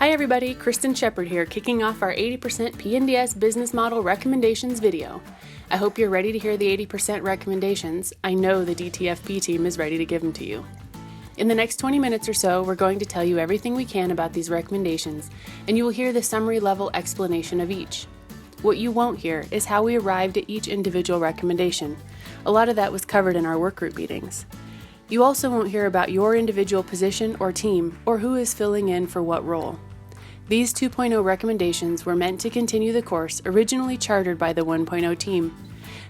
Hi everybody, Kristen Shepard here, kicking off our 80% P&DS business model recommendations video. I hope you're ready to hear the 80% recommendations. I know the DTFP team is ready to give them to you. In the next 20 minutes or so, we're going to tell you everything we can about these recommendations, and you will hear the summary level explanation of each. What you won't hear is how we arrived at each individual recommendation. A lot of that was covered in our workgroup meetings. You also won't hear about your individual position or team, or who is filling in for what role. These 2.0 recommendations were meant to continue the course originally chartered by the 1.0 team.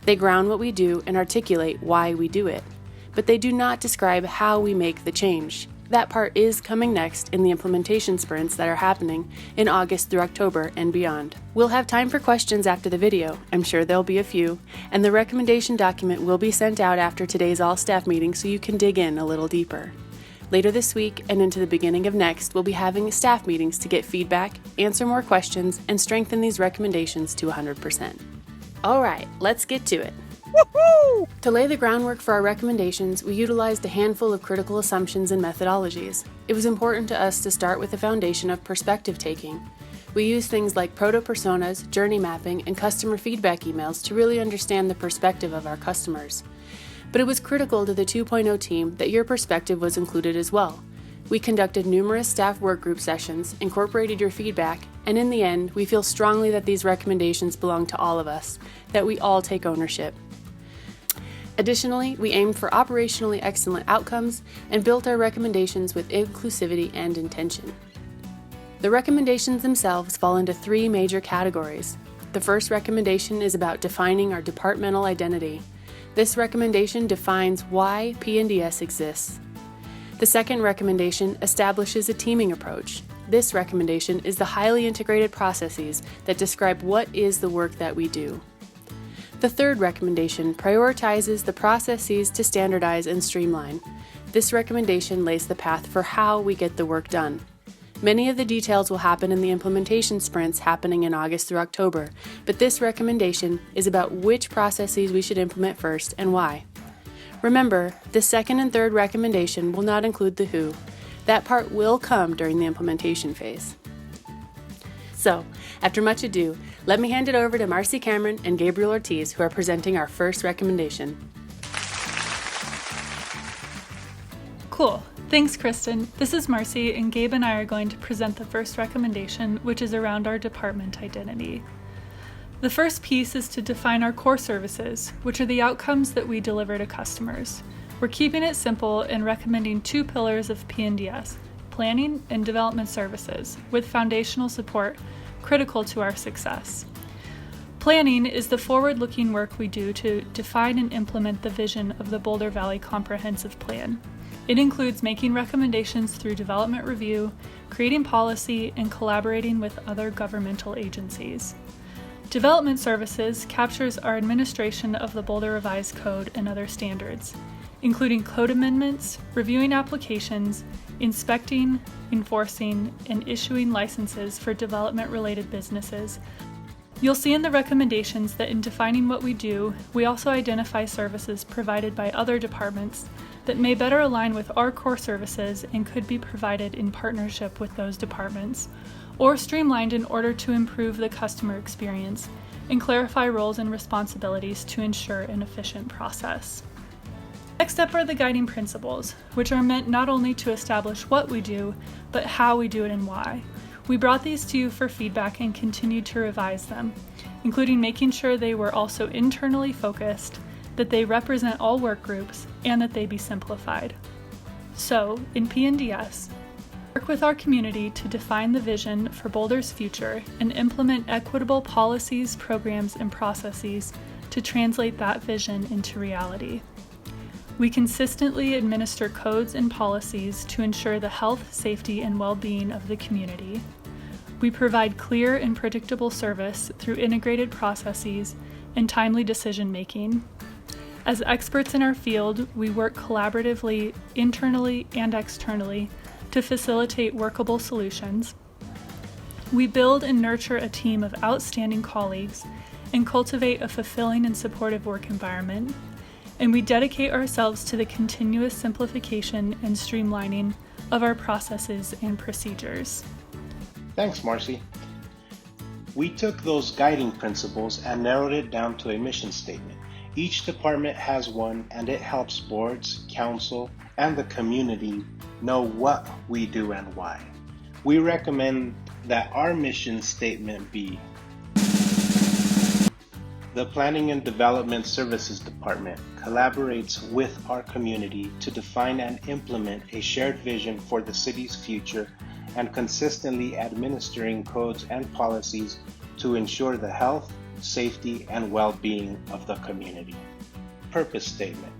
They ground what we do and articulate why we do it, but they do not describe how we make the change. That part is coming next in the implementation sprints that are happening in August through October and beyond. We'll have time for questions after the video, I'm sure there'll be a few, and the recommendation document will be sent out after today's all-staff meeting so you can dig in a little deeper. Later this week and into the beginning of next, we'll be having staff meetings to get feedback, answer more questions, and strengthen these recommendations to 100%. All right, let's get to it. Woohoo! To lay the groundwork for our recommendations, we utilized a handful of critical assumptions and methodologies. It was important to us to start with a foundation of perspective taking. We used things like proto-personas, journey mapping, and customer feedback emails to really understand the perspective of our customers. But it was critical to the 2.0 team that your perspective was included as well. We conducted numerous staff workgroup sessions, incorporated your feedback, and in the end, we feel strongly that these recommendations belong to all of us, that we all take ownership. Additionally, we aimed for operationally excellent outcomes and built our recommendations with inclusivity and intention. The recommendations themselves fall into three major categories. The first recommendation is about defining our departmental identity. This recommendation defines why P&DS exists. The second recommendation establishes a teaming approach. This recommendation is the highly integrated processes that describe what is the work that we do. The third recommendation prioritizes the processes to standardize and streamline. This recommendation lays the path for how we get the work done. Many of the details will happen in the implementation sprints happening in August through October, but this recommendation is about which processes we should implement first and why. Remember, the second and third recommendation will not include the who. That part will come during the implementation phase. So, after much ado, let me hand it over to Marcy Cameron and Gabriel Ortiz, who are presenting our first recommendation. Cool. Thanks, Kristen. This is Marcy, and Gabe and I are going to present the first recommendation, which is around our department identity. The first piece is to define our core services, which are the outcomes that we deliver to customers. We're keeping it simple and recommending two pillars of P&DS, planning and development services, with foundational support critical to our success. Planning is the forward-looking work we do to define and implement the vision of the Boulder Valley Comprehensive Plan. It includes making recommendations through development review, creating policy, and collaborating with other governmental agencies. Development Services captures our administration of the Boulder Revised Code and other standards, including code amendments, reviewing applications, inspecting, enforcing, and issuing licenses for development-related businesses. You'll see in the recommendations that in defining what we do, we also identify services provided by other departments that may better align with our core services and could be provided in partnership with those departments, or streamlined in order to improve the customer experience and clarify roles and responsibilities to ensure an efficient process. Next up are the guiding principles, which are meant not only to establish what we do, but how we do it and why. We brought these to you for feedback and continued to revise them, including making sure they were also internally focused, that they represent all work groups, and that they be simplified. So, in P&DS, work with our community to define the vision for Boulder's future and implement equitable policies, programs, and processes to translate that vision into reality. We consistently administer codes and policies to ensure the health, safety, and well-being of the community. We provide clear and predictable service through integrated processes and timely decision-making. As experts in our field, we work collaboratively, internally and externally, to facilitate workable solutions. We build and nurture a team of outstanding colleagues and cultivate a fulfilling and supportive work environment. And we dedicate ourselves to the continuous simplification and streamlining of our processes and procedures. Thanks, Marcy. We took those guiding principles and narrowed it down to a mission statement. Each department has one, and it helps boards, council, and the community know what we do and why. We recommend that our mission statement be: the Planning and Development Services Department collaborates with our community to define and implement a shared vision for the city's future and consistently administering codes and policies to ensure the health, safety, and well-being of the community. Purpose statement: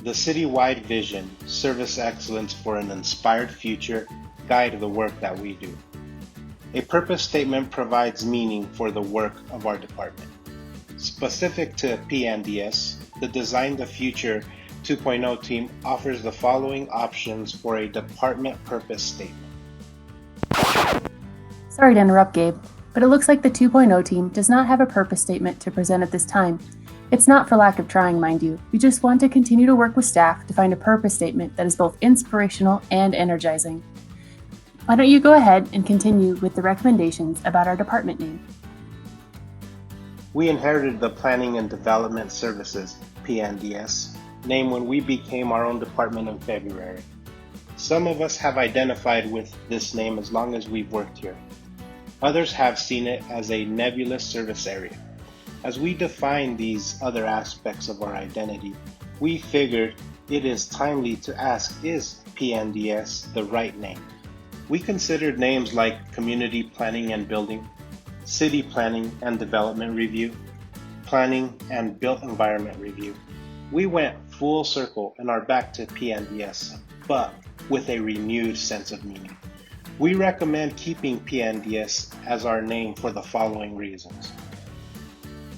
the citywide vision, service excellence for an inspired future, guide the work that we do. A purpose statement provides meaning for the work of our department. Specific to P&DS, the Design the Future 2.0 team offers the following options for a department purpose statement. Sorry to interrupt, Gabe, but it looks like the 2.0 team does not have a purpose statement to present at this time. It's not for lack of trying, mind you. We just want to continue to work with staff to find a purpose statement that is both inspirational and energizing. Why don't you go ahead and continue with the recommendations about our department name? We inherited the Planning and Development Services, P&DS, name when we became our own department in February. Some of us have identified with this name as long as we've worked here. Others have seen it as a nebulous service area. As we define these other aspects of our identity, we figured it is timely to ask, is P&DS the right name? We considered names like Community Planning and Building, City Planning and Development Review, Planning and Built Environment Review. We went full circle and are back to P&DS, but with a renewed sense of meaning. We recommend keeping P&DS as our name for the following reasons.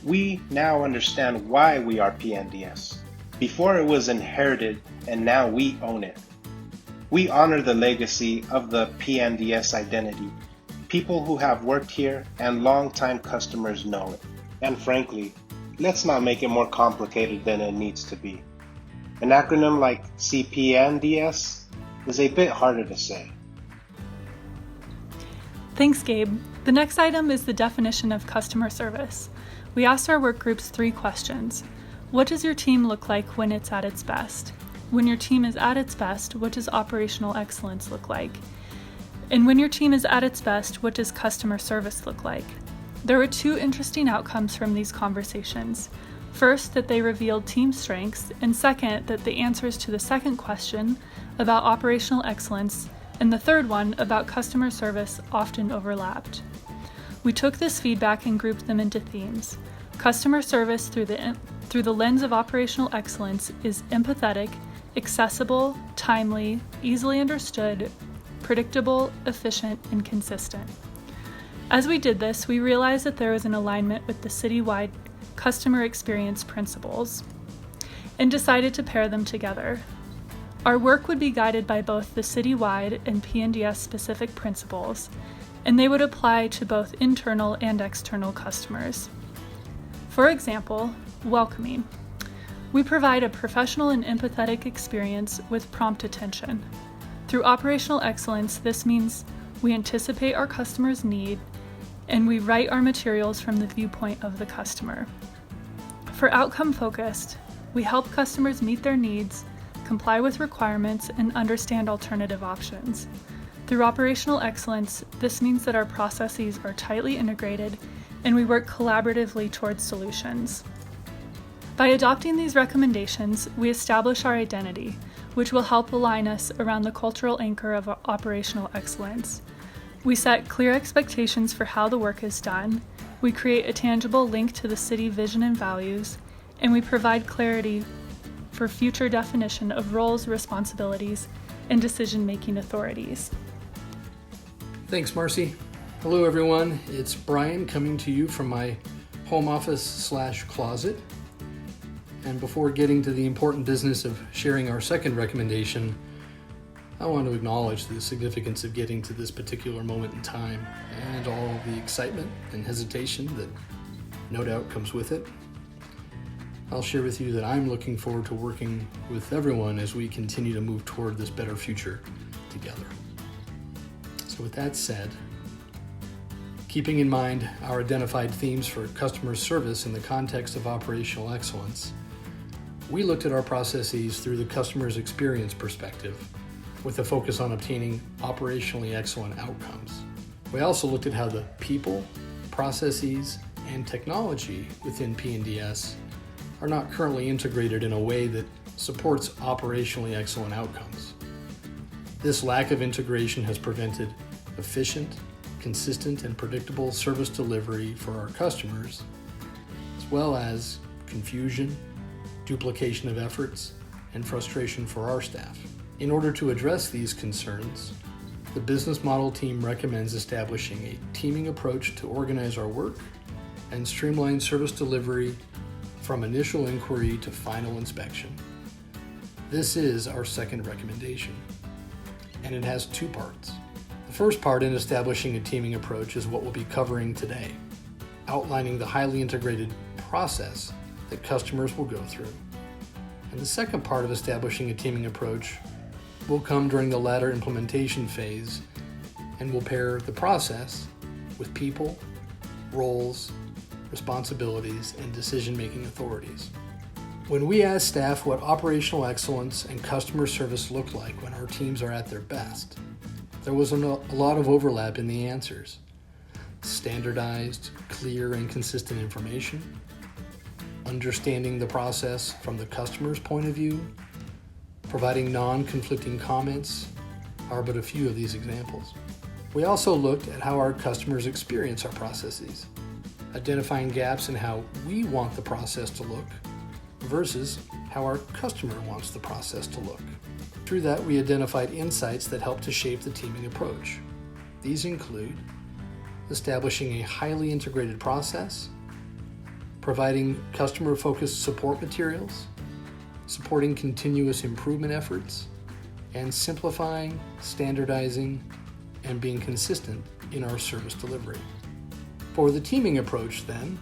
We now understand why we are P&DS. Before it was inherited, and now we own it. We honor the legacy of the P&DS identity. People who have worked here and longtime customers know it. And frankly, let's not make it more complicated than it needs to be. An acronym like CP&DS is a bit harder to say. Thanks, Gabe. The next item is the definition of customer service. We asked our work groups 3 questions. What does your team look like when it's at its best? When your team is at its best, what does operational excellence look like? And when your team is at its best, what does customer service look like? There were 2 interesting outcomes from these conversations. First, that they revealed team strengths, and second, that the answers to the second question about operational excellence and the third one about customer service often overlapped. We took this feedback and grouped them into themes. Customer service through the lens of operational excellence is empathetic, accessible, timely, easily understood, predictable, efficient, and consistent. As we did this, we realized that there was an alignment with the citywide customer experience principles and decided to pair them together. Our work would be guided by both the citywide and P&DS specific principles, and they would apply to both internal and external customers. For example, welcoming. We provide a professional and empathetic experience with prompt attention. Through operational excellence, this means we anticipate our customer's need and we write our materials from the viewpoint of the customer. For outcome focused, we help customers meet their needs, comply with requirements, and understand alternative options. Through operational excellence, this means that our processes are tightly integrated and we work collaboratively towards solutions. By adopting these recommendations, we establish our identity, which will help align us around the cultural anchor of operational excellence. We set clear expectations for how the work is done, we create a tangible link to the city vision and values, and we provide clarity for future definition of roles, responsibilities, and decision-making authorities. Thanks, Marcy. Hello, everyone. It's Brian coming to you from my home office / closet. And before getting to the important business of sharing our second recommendation, I want to acknowledge the significance of getting to this particular moment in time and all the excitement and hesitation that no doubt comes with it. I'll share with you that I'm looking forward to working with everyone as we continue to move toward this better future together. So with that said, Keeping in mind our identified themes for customer service in the context of operational excellence, we looked at our processes through the customer's experience perspective, with a focus on obtaining operationally excellent outcomes. We also looked at how the people, processes, and technology within P&DS are not currently integrated in a way that supports operationally excellent outcomes. This lack of integration has prevented efficient, consistent, and predictable service delivery for our customers, as well as confusion, duplication of efforts, and frustration for our staff. In order to address these concerns, the business model team recommends establishing a teaming approach to organize our work and streamline service delivery from initial inquiry to final inspection. This is our second recommendation, and it has two parts. The first part in establishing a teaming approach is what we'll be covering today, outlining the highly integrated process that customers will go through. And the second part of establishing a teaming approach will come during the latter implementation phase, and will pair the process with people, roles, responsibilities, and decision-making authorities. When we asked staff what operational excellence and customer service look like when our teams are at their best, there was a lot of overlap in the answers. Standardized, clear, and consistent information, understanding the process from the customer's point of view, providing non-conflicting comments are but a few of these examples. We also looked at how our customers experience our processes, identifying gaps in how we want the process to look versus how our customer wants the process to look. Through that, we identified insights that help to shape the teaming approach. These include establishing a highly integrated process, providing customer-focused support materials, supporting continuous improvement efforts, and simplifying, standardizing, and being consistent in our service delivery. For the teaming approach, then,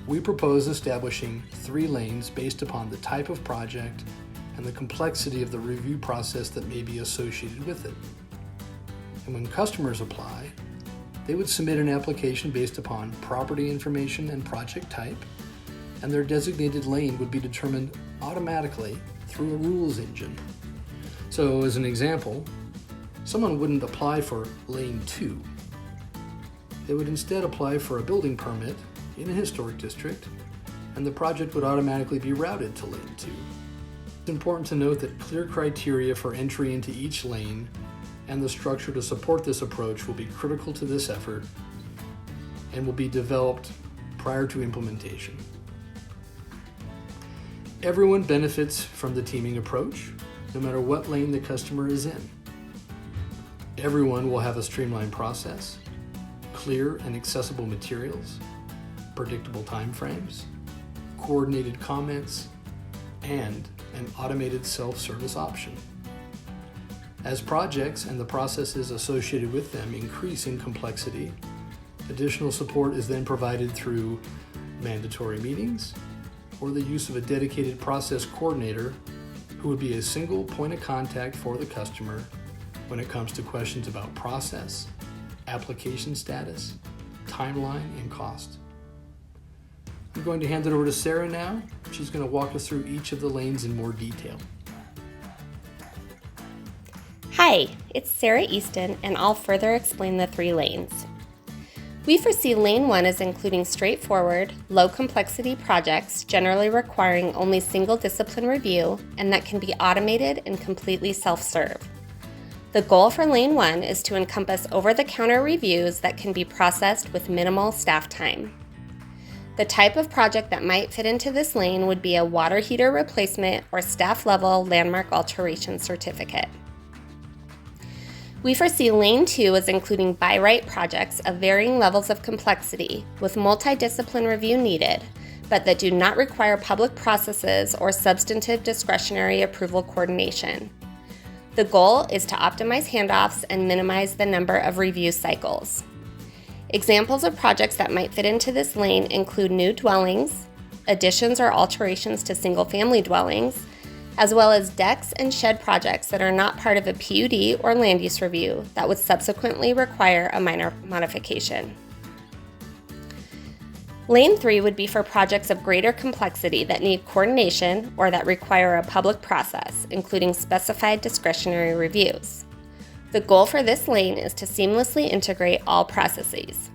we propose establishing 3 lanes based upon the type of project and the complexity of the review process that may be associated with it. And when customers apply, they would submit an application based upon property information and project type, and their designated lane would be determined automatically through a rules engine. So as an example, someone wouldn't apply for lane 2. They would instead apply for a building permit in a historic district, and the project would automatically be routed to lane 2. It's important to note that clear criteria for entry into each lane and the structure to support this approach will be critical to this effort and will be developed prior to implementation. Everyone benefits from the teaming approach, no matter what lane the customer is in. Everyone will have a streamlined process, clear and accessible materials, predictable timeframes, coordinated comments, and an automated self-service option. As projects and the processes associated with them increase in complexity, additional support is then provided through mandatory meetings or the use of a dedicated process coordinator who would be a single point of contact for the customer when it comes to questions about process, application status, timeline, and cost. I'm going to hand it over to Sarah now. She's going to walk us through each of the lanes in more detail. Hi, it's Sarah Easton, and I'll further explain the 3 lanes. We foresee Lane 1 as including straightforward, low-complexity projects generally requiring only single discipline review and that can be automated and completely self-serve. The goal for Lane 1 is to encompass over-the-counter reviews that can be processed with minimal staff time. The type of project that might fit into this lane would be a water heater replacement or staff-level landmark alteration certificate. We foresee Lane 2 as including by right projects of varying levels of complexity with multidiscipline review needed, but that do not require public processes or substantive discretionary approval coordination. The goal is to optimize handoffs and minimize the number of review cycles. Examples of projects that might fit into this lane include new dwellings, additions or alterations to single-family dwellings, as well as decks and shed projects that are not part of a PUD or land use review that would subsequently require a minor modification. Lane 3 would be for projects of greater complexity that need coordination or that require a public process, including specified discretionary reviews. The goal for this lane is to seamlessly integrate all processes.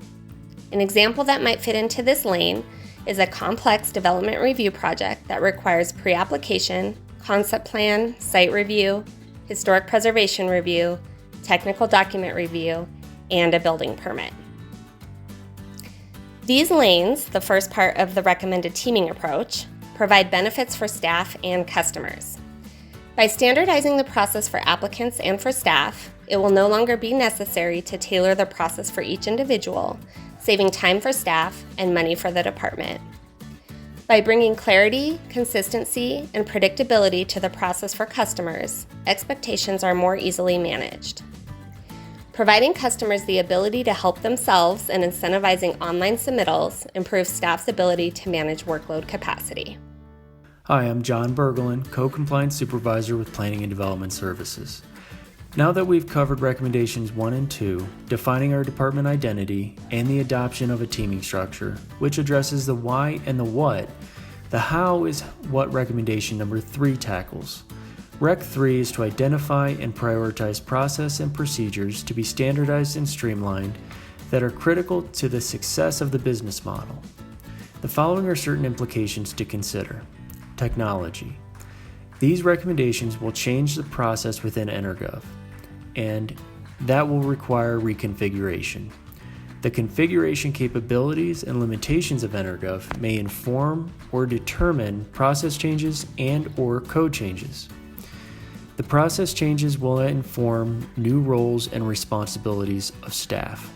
An example that might fit into this lane is a complex development review project that requires pre-application, concept plan, site review, historic preservation review, technical document review, and a building permit. These lanes, the first part of the recommended teaming approach, provide benefits for staff and customers. By standardizing the process for applicants and for staff, it will no longer be necessary to tailor the process for each individual, saving time for staff and money for the department. By bringing clarity, consistency, and predictability to the process for customers, expectations are more easily managed. Providing customers the ability to help themselves and incentivizing online submittals improves staff's ability to manage workload capacity. Hi, I'm John Bergelin, Co-Compliance Supervisor with Planning and Development Services. Now that we've covered recommendations 1 and 2, defining our department identity, and the adoption of a teaming structure, which addresses the why and the what, the how is what recommendation number 3 tackles. Rec 3 is to identify and prioritize process and procedures to be standardized and streamlined that are critical to the success of the business model. The following are certain implications to consider. Technology. These recommendations will change the process within EnerGov, and that will require reconfiguration. The configuration capabilities and limitations of EnerGov may inform or determine process changes and/or code changes. The process changes will inform new roles and responsibilities of staff.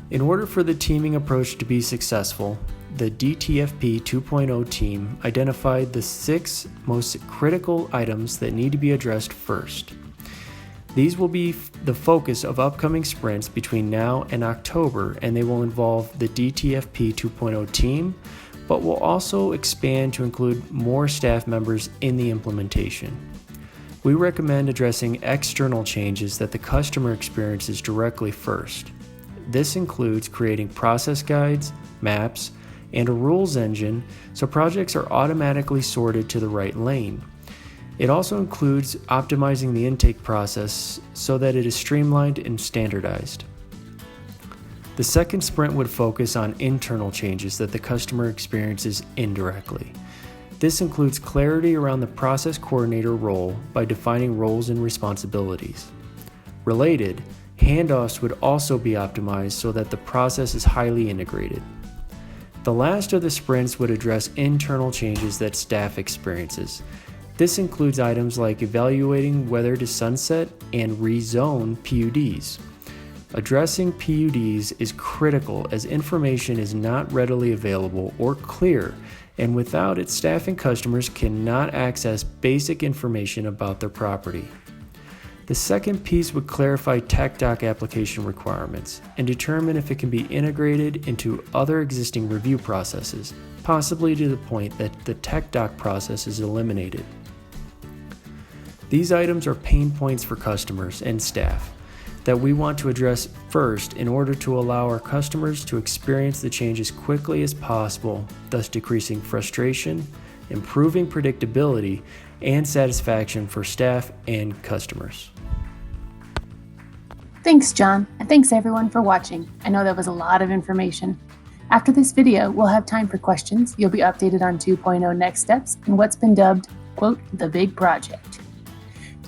In order for the teaming approach to be successful, the DTFP 2.0 team identified the 6 most critical items that need to be addressed first. These will be the focus of upcoming sprints between now and October, and they will involve the DTFP 2.0 team, but will also expand to include more staff members in the implementation. We recommend addressing external changes that the customer experiences directly first. This includes creating process guides, maps, and a rules engine so projects are automatically sorted to the right lane. It also includes optimizing the intake process so that it is streamlined and standardized. The second sprint would focus on internal changes that the customer experiences indirectly. This includes clarity around the process coordinator role by defining roles and responsibilities. Related, handoffs would also be optimized so that the process is highly integrated. The last of the sprints would address internal changes that staff experiences. This includes items like evaluating whether to sunset and rezone PUDs. Addressing PUDs is critical as information is not readily available or clear, and without it, staff and customers cannot access basic information about their property. The second piece would clarify TechDoc application requirements and determine if it can be integrated into other existing review processes, possibly to the point that the TechDoc process is eliminated. These items are pain points for customers and staff that we want to address first in order to allow our customers to experience the change as quickly as possible, thus decreasing frustration, improving predictability, and satisfaction for staff and customers. Thanks, John, and thanks everyone for watching. I know that was a lot of information. After this video, we'll have time for questions. You'll be updated on 2.0 next steps and what's been dubbed, quote, the big project.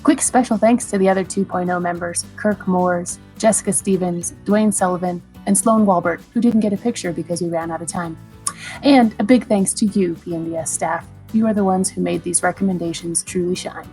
Quick special thanks to the other 2.0 members, Kirk Moores, Jessica Stevens, Dwayne Sullivan, and Sloan Walbert, who didn't get a picture because we ran out of time. And a big thanks to you, P&DS staff. You are the ones who made these recommendations truly shine.